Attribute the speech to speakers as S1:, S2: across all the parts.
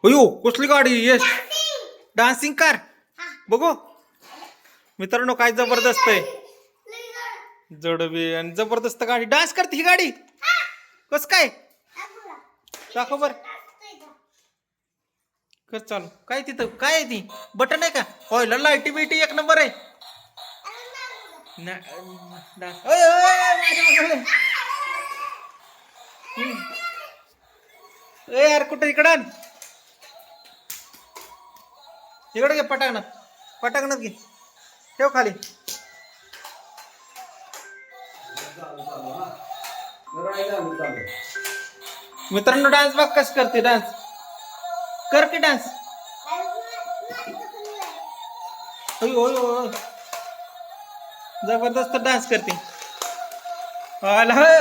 S1: अयो कसली गाडी यश डान्सिंग कार बघू मित्रांनो काय जबरदस्त आहे जडबी आणि जबरदस्त गाडी डान्स करते ही गाडी कस काय दाखव बर कर चालू काय तिथं काय आहे ती बटन आहे का होय लाईटी बिटी एक नंबर आहे ए यार कुठे इकडं इकडे घे पटाकणार घे ठेव खाली मित्रांनो डान्स बघ कस करते डान्स कर की डान्स जबरदस्त डान्स करते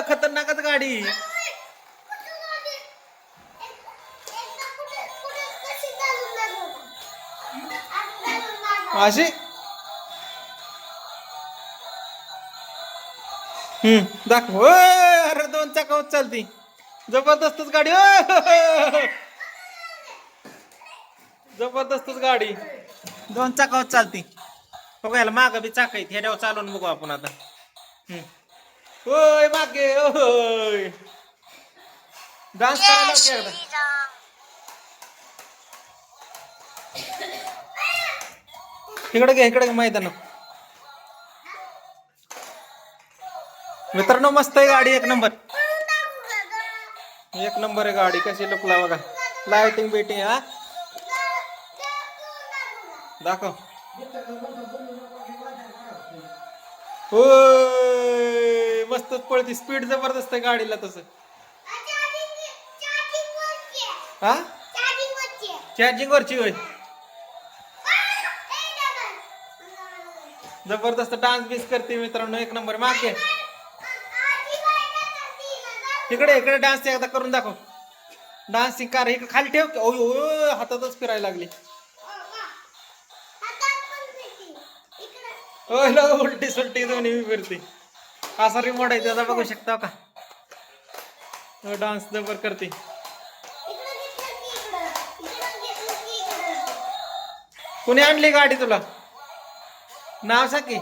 S1: खतरनाकच गाडी अशी दाखव अरे 2 चाकावर चालती जबरदस्तच गाडी जबरदस्तच गाडी 2 चाकावर चालती बघायला माग बी चाक आहेत ह्याच्यावर चालवून बघू आपण आता ओय मागे ओय डान्स करायला एकदा इकडे घे मैदान मित्रांनो मस्त आहे गाडी एक नंबर आहे गाडी कशी लुकला बघा लाइटिंग बिटिंग हा दाखव होय मस्तच पळती स्पीड जबरदस्त आहे गाडीला तसं हा चार्जिंग वरची होय जबरदस्त डान्स बीस करते मित्रांनो एक नंबर मागे इकडे डान्स एकदा करून दाखव डान्सिंग कार इकडे खाली ठेव ओ हातातच फिरायला लागली उलटी सुलटी दोन्ही फिरते असा रिमोट आहे त्याचा बघू शकता का डान्स जबर करते कोणी आणली गाडी तुला नाव सांग की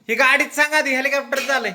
S1: ही गाडीच सांगा ती हेलिकॉप्टर झालंय